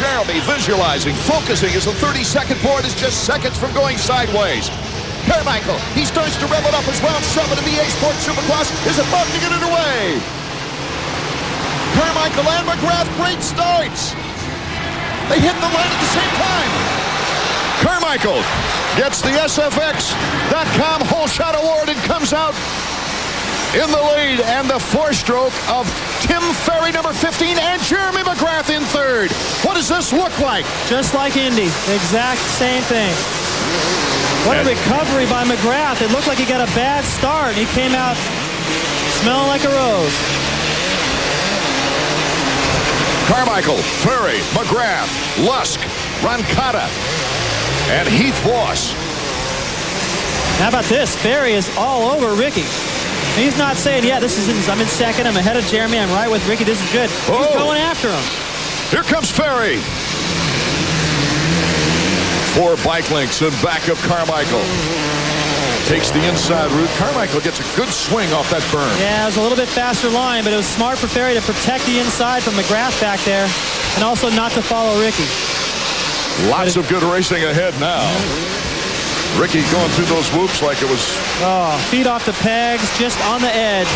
Jeremy visualizing, focusing as the 32nd board is just seconds from going sideways. Carmichael, he starts to rev it up as round 7 of the AMA Supercross is about to get it away. Carmichael and McGrath, great starts. They hit the line at the same time. Carmichael gets the SFX.com Whole Shot Award and comes out in the lead, and the 4-stroke of Tim Ferry, number 15, and Jeremy McGrath in 3rd. What does this look like? Just like Indy, the exact same thing. What a recovery by McGrath. It looked like he got a bad start. He came out smelling like a rose. Carmichael, Ferry, McGrath, Lusk, Roncada, and Heath Voss. How about this? Ferry is all over Ricky. He's not saying, yeah, this is I'm in 2nd, I'm ahead of Jeremy, I'm right with Ricky, this is good. He's going after him. Here comes Ferry. 4 bike lengths in back of Carmichael. Takes the inside route. Carmichael gets a good swing off that berm. Yeah, it was a little bit faster line, but it was smart for Ferry to protect the inside from McGrath back there, and also not to follow Ricky. Lots of good racing ahead now. Ricky going through those whoops like it was... Oh, feet off the pegs, just on the edge.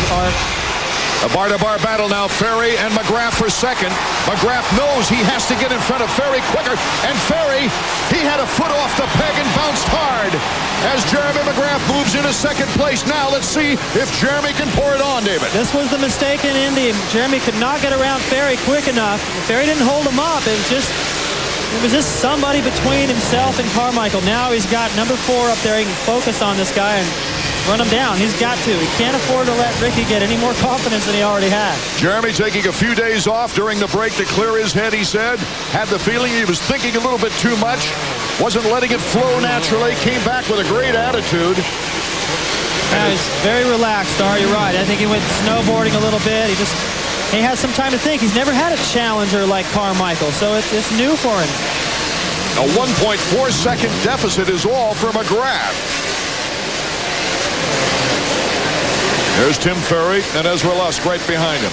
A bar-to-bar battle now. Ferry and McGrath for 2nd. McGrath knows he has to get in front of Ferry quicker. And Ferry, he had a foot off the peg and bounced hard as Jeremy McGrath moves into 2nd place. Now let's see if Jeremy can pour it on, David. This was the mistake in Indy. Jeremy could not get around Ferry quick enough. Ferry didn't hold him up. It was just somebody between himself and Carmichael. Now he's got number 4 up there. He can focus on this guy and run him down. He's got to. He can't afford to let Ricky get any more confidence than he already had. Jeremy taking a few days off during the break to clear his head, he said. Had the feeling he was thinking a little bit too much. Wasn't letting it flow naturally. Came back with a great attitude. Yeah, he's very relaxed, Star. You're right. I think he went snowboarding a little bit. He has some time to think. He's never had a challenger like Carmichael, so it's new for him. A 1.4-second deficit is all for McGrath. There's Tim Ferry and Ezra Lusk right behind him.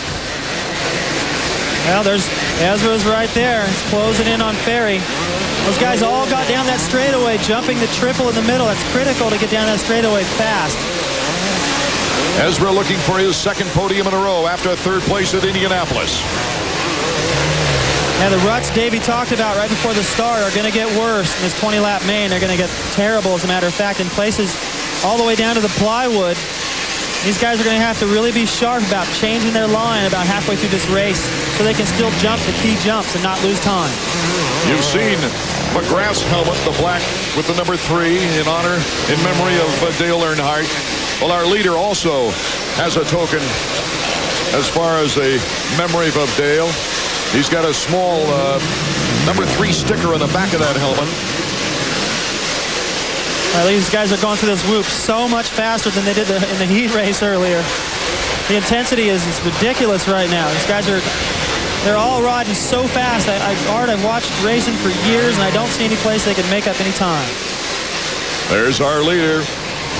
Well, there's Ezra's right there. He's closing in on Ferry. Those guys all got down that straightaway, jumping the triple in the middle. That's critical to get down that straightaway fast. Ezra looking for his 2nd podium in a row after 3rd place at Indianapolis. Yeah, the ruts Davey talked about right before the start are going to get worse in this 20-lap main. They're going to get terrible, as a matter of fact, in places all the way down to the plywood. These guys are going to have to really be sharp about changing their line about halfway through this race so they can still jump the key jumps and not lose time. You've seen McGrath's helmet, the black with the number 3 in honor, in memory of Dale Earnhardt. Well, our leader also has a token as far as a memory of Dale. He's got a small number 3 sticker on the back of that helmet. These guys are going through this whoop so much faster than they did in the heat race earlier. The intensity is ridiculous right now. These guys they're all riding so fast. I've watched racing for years, and I don't see any place they can make up any time. There's our leader,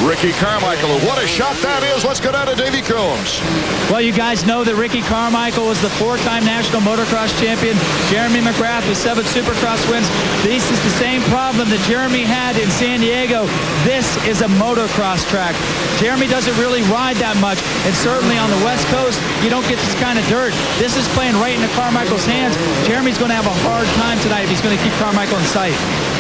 Ricky Carmichael. What a shot that is. Let's go down to Davey Combs. Well, you guys know that Ricky Carmichael was the 4-time national motocross champion. Jeremy McGrath with 7 Supercross wins. This is the same problem that Jeremy had in San Diego. This is a motocross track. Jeremy doesn't really ride that much, and certainly on the West Coast, you don't get this kind of dirt. This is playing right into Carmichael's hands. Jeremy's going to have a hard time tonight if he's going to keep Carmichael in sight.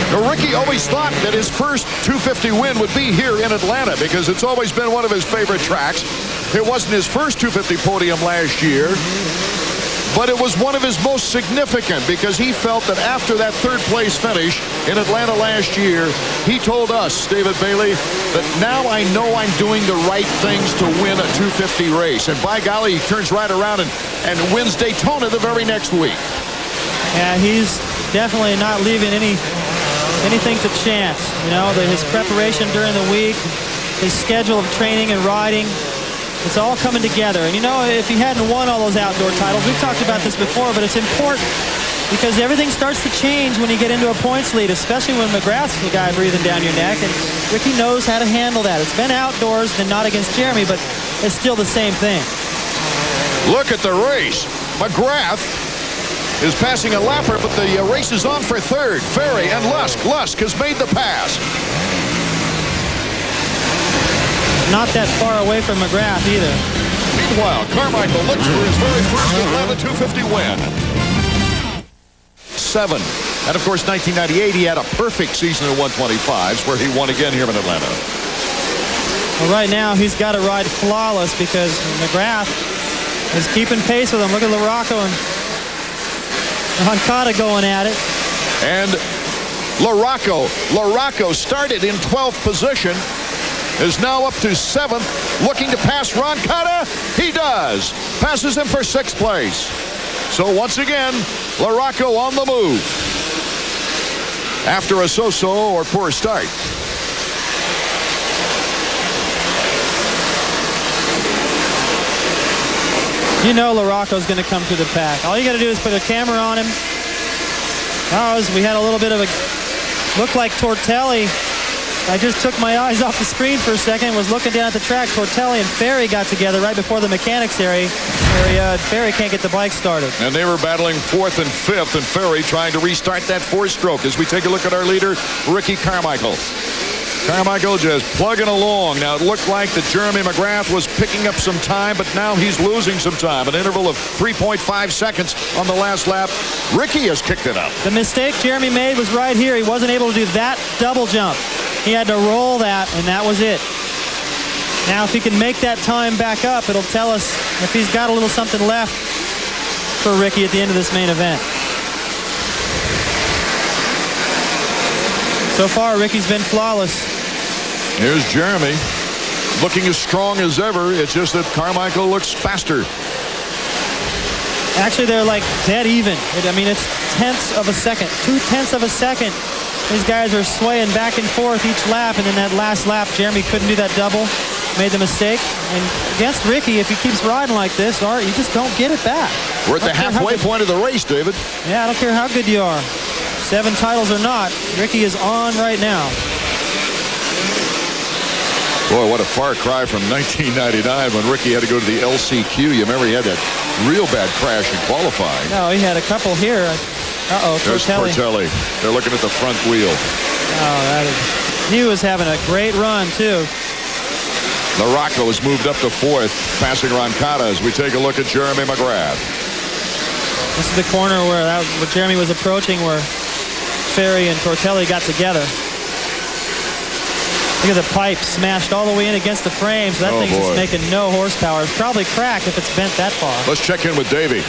Now, Ricky always thought that his first 250 win would be here in Atlanta because it's always been one of his favorite tracks. It wasn't his first 250 podium last year, but it was one of his most significant because he felt that after that 3rd place finish in Atlanta last year, he told us, David Bailey, that now I know I'm doing the right things to win a 250 race. And by golly, he turns right around and wins Daytona the very next week. Yeah, he's definitely not leaving anything to chance. You know, his preparation during the week, his schedule of training and riding, it's all coming together. And you know, if he hadn't won all those outdoor titles, we've talked about this before, but it's important because everything starts to change when you get into a points lead, especially when McGrath's the guy breathing down your neck, and Ricky knows how to handle that. It's been outdoors and not against Jeremy, but it's still the same thing. Look at the race. McGrath is passing a lapper, but the race is on for third. Ferry and Lusk. Lusk has made the pass. Not that far away from McGrath either. Meanwhile, Carmichael looks for his very first Atlanta 250 win. 7. And of course, 1998, he had a perfect season at 125s where he won again here in Atlanta. Well, right now, he's got to ride flawless because McGrath is keeping pace with him. Look at LaRocco and Moncada going at it. And LaRocco started in 12th position, is now up to 7th, looking to pass Moncada. He does. Passes him for 6th place. So once again, LaRocco on the move after a so-so or poor start. You know LaRocco's going to come through the pack. All you got to do is put a camera on him. We had a little bit of a look like Tortelli. I just took my eyes off the screen for a second and was looking down at the track. Tortelli and Ferry got together right before the mechanics area. Ferry can't get the bike started. And they were battling 4th and 5th, and Ferry trying to restart that 4-stroke as we take a look at our leader, Ricky Carmichael. Carmichael just plugging along. Now, it looked like that Jeremy McGrath was picking up some time, but now he's losing some time. An interval of 3.5 seconds on the last lap. Ricky has kicked it up. The mistake Jeremy made was right here. He wasn't able to do that double jump. He had to roll that, and that was it. Now, if he can make that time back up, it'll tell us if he's got a little something left for Ricky at the end of this main event. So far, Ricky's been flawless. Here's Jeremy, looking as strong as ever. It's just that Carmichael looks faster. Actually, they're like dead even. I mean, it's tenths of a second, 2/10 of a second. These guys are swaying back and forth each lap, and then that last lap, Jeremy couldn't do that double, made the mistake. And against Ricky, if he keeps riding like this, Art, you just don't get it back. We're at the halfway point of the race, David. Yeah, I don't care how good you are. 7 titles or not, Ricky is on right now. Boy, what a far cry from 1999 when Ricky had to go to the LCQ. You remember he had that real bad crash in qualifying. No, he had a couple here. Uh-oh, there's Tortelli. They're looking at the front wheel. Oh, he was having a great run, too. LaRocco has moved up to 4th, passing Moncada as we take a look at Jeremy McGrath. This is the corner where Jeremy was approaching, where Ferry and Tortelli got together. Look at the pipe smashed all the way in against the frame, so that thing's just making no horsepower. It's probably cracked if it's bent that far. Let's check in with Davey.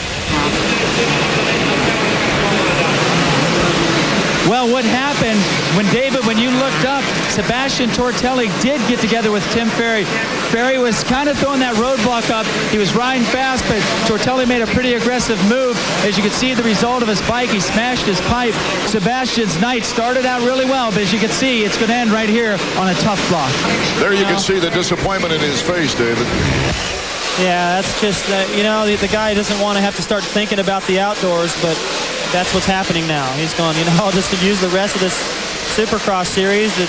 Well, what happened when you looked up, Sebastian Tortelli did get together with Tim Ferry. Ferry was kind of throwing that roadblock up. He was riding fast, but Tortelli made a pretty aggressive move. As you can see the result of his bike, he smashed his pipe. Sebastian's night started out really well, but as you can see, it's going to end right here on a tough block. There you can see the disappointment in his face, David. Yeah, that's just, the guy doesn't want to have to start thinking about the outdoors, but that's what's happening now. He's going, I'll just use the rest of this Supercross series to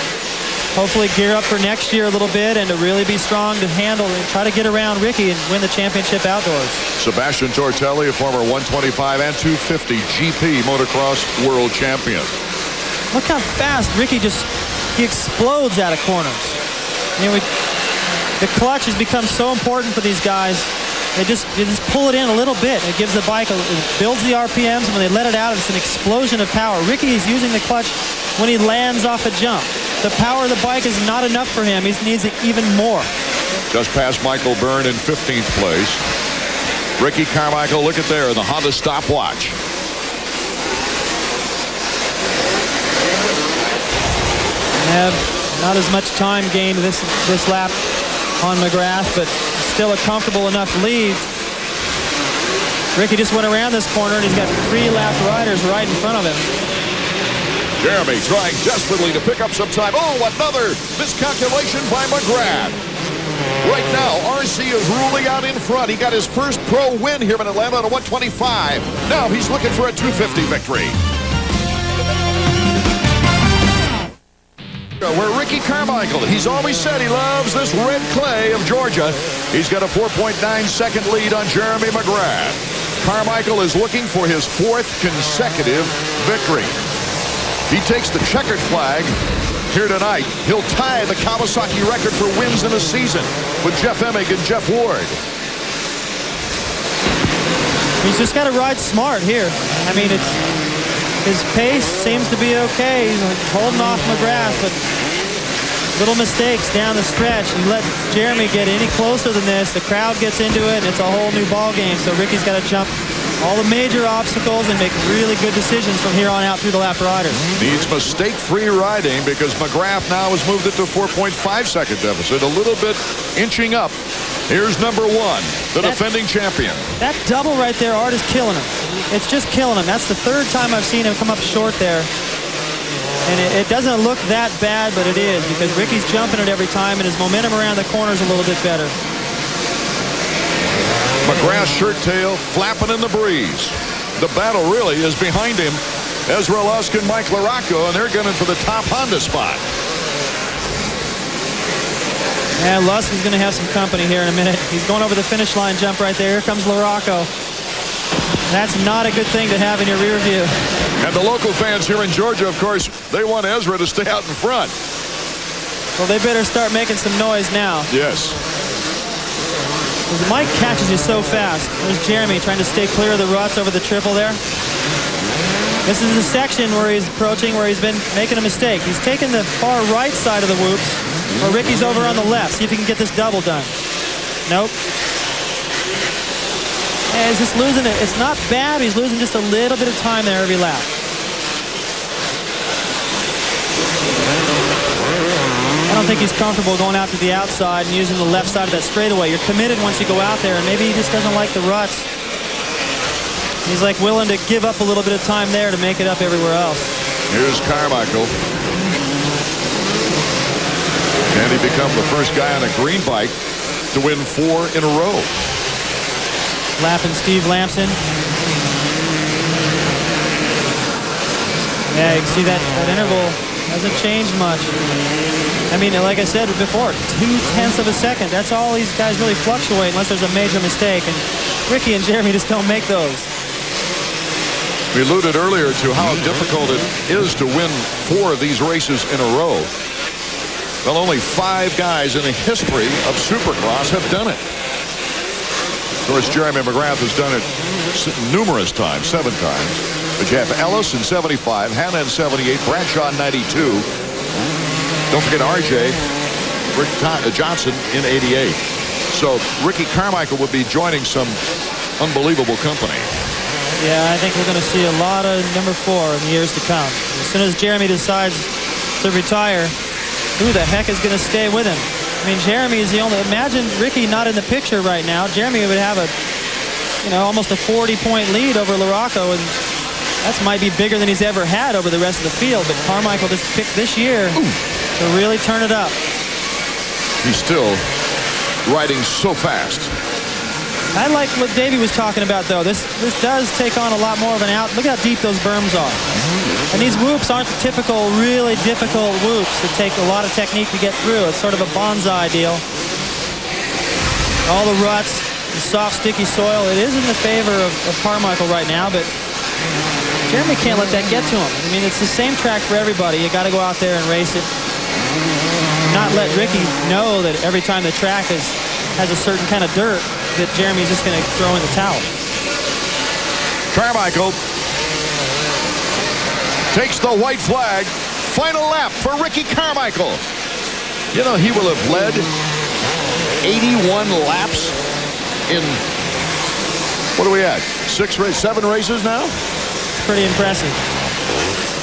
hopefully gear up for next year a little bit and to really be strong to handle and try to get around Ricky and win the championship outdoors. Sebastian Tortelli, a former 125 and 250 GP motocross world champion. Look how fast Ricky he explodes out of corners. The clutch has become so important for these guys. They just pull it in a little bit. It gives the bike, it builds the RPMs, and when they let it out, it's an explosion of power. Ricky is using the clutch when he lands off a jump. The power of the bike is not enough for him. He needs it even more. Just past Michael Byrne in 15th place. Ricky Carmichael, look at there, the Honda stopwatch. Not as much time gained this lap on McGrath, but still a comfortable enough lead. Ricky just went around this corner, and he's got 3 lap riders right in front of him. Jeremy trying desperately to pick up some time. Oh, another miscalculation by McGrath. Right now, RC is ruling out in front. He got his first pro win here in Atlanta on a 125. Now he's looking for a 250 victory. Where Ricky Carmichael, he's always said he loves this red clay of Georgia. He's got a 4.9 second lead on Jeremy McGrath. Carmichael is looking for his 4th consecutive victory. If he takes the checkered flag here tonight, he'll tie the Kawasaki record for wins in a season with Jeff Emig and Jeff Ward. He's just got to ride smart here. I mean, his pace seems to be okay. He's holding off McGrath, but little mistakes down the stretch. You let Jeremy get any closer than this, the crowd gets into it, and it's a whole new ball game. So Ricky's got to jump all the major obstacles and make really good decisions from here on out through the lap riders. Needs mistake-free riding because McGrath now has moved it to a 4.5-second deficit, a little bit inching up. Here's number 1, the defending champion. That double right there, Art, is killing him. It's just killing him. That's the 3rd time I've seen him come up short there. And it doesn't look that bad, but it is, because Ricky's jumping it every time, and his momentum around the corner is a little bit better. McGrath's shirt tail flapping in the breeze. The battle really is behind him. Ezra Lusk and Mike LaRocco, and they're gunning for the top Honda spot. And Lusk is going to have some company here in a minute. He's going over the finish line jump right there. Here comes LaRocco. That's not a good thing to have in your rear view. And the local fans here in Georgia, of course, they want Ezra to stay out in front. Well, they better start making some noise now. Yes. Mike catches you so fast. There's Jeremy trying to stay clear of the ruts over the triple there. This is the section where he's approaching, where he's been making a mistake. He's taken the far right side of the whoops, where Ricky's over on the left. See if he can get this double done. Nope. And he's just losing it. It's not bad. He's losing just a little bit of time there every lap. I don't think he's comfortable going out to the outside and using the left side of that straightaway. You're committed once you go out there, and maybe he just doesn't like the ruts. He's like willing to give up a little bit of time there to make it up everywhere else. Here's Carmichael. Can he become the first guy on a green bike to win 4 in a row? Lapping Steve Lamson. Yeah, you can see that interval hasn't changed much. I mean, like I said before, 0.2 of a second. That's all these guys really fluctuate unless there's a major mistake. And Ricky and Jeremy just don't make those. We alluded earlier to how difficult it is to win 4 of these races in a row. Well, only 5 guys in the history of Supercross have done it. Of course, Jeremy McGrath has done it numerous times, 7 times. But you have Ellis in 75, Hanna in 78, Bradshaw in 92. Don't forget RJ, Rick Johnson in 88. So Ricky Carmichael would be joining some unbelievable company. Yeah, I think we're going to see a lot of number 4 in the years to come. As soon as Jeremy decides to retire, who the heck is going to stay with him? I mean, Jeremy is the only. Imagine Ricky not in the picture right now. Jeremy would have almost a 40-point lead over LaRocco, and that might be bigger than he's ever had over the rest of the field. But Carmichael just picked this year to really turn it up. He's still riding so fast. I like what Davey was talking about, though. This does take on a lot more of an out. Look how deep those berms are. And these whoops aren't the typical, really difficult whoops that take a lot of technique to get through. It's sort of a bonsai deal. All the ruts, the soft, sticky soil. It is in the favor of Carmichael right now, but Jeremy can't let that get to him. I mean, it's the same track for everybody. You got to go out there and race it. Not let Ricky know that every time the track has a certain kind of dirt, that Jeremy's just going to throw in the towel. Carmichael takes the white flag. Final lap for Ricky Carmichael. You know, he will have led 81 laps in, what are we at? 7 races now? Pretty impressive.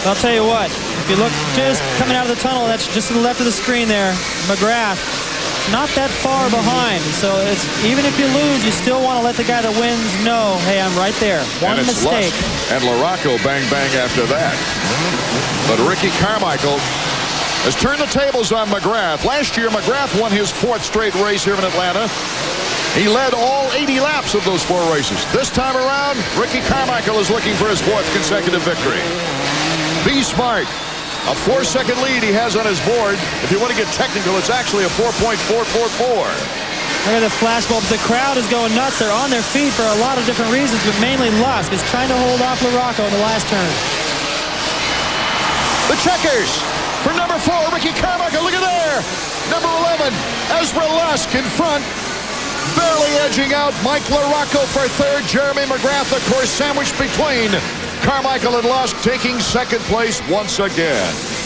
I'll tell you what, if you look just coming out of the tunnel, that's just to the left of the screen there, McGrath, not that far behind. So it's, even if you lose, you still want to let the guy that wins know, hey, I'm right there. One mistake. Lusk and LaRocco bang after that. But Ricky Carmichael has turned the tables on McGrath. Last year, McGrath won his 4th straight race here in Atlanta. He led all 80 laps of those 4 races. This time around, Ricky Carmichael is looking for his 4th consecutive victory. Be smart. A 4-second lead he has on his board. If you want to get technical, it's actually a 4.444. Look at the flashbulbs. The crowd is going nuts. They're on their feet for a lot of different reasons, but mainly Lusk is trying to hold off LaRocco in the last turn. The checkers for number 4, Ricky Carmichael. Look at there. Number 11, Ezra Lusk in front. Barely edging out Mike LaRocco for third. Jeremy McGrath, of course, sandwiched between Carmichael and Lusk, taking second place once again.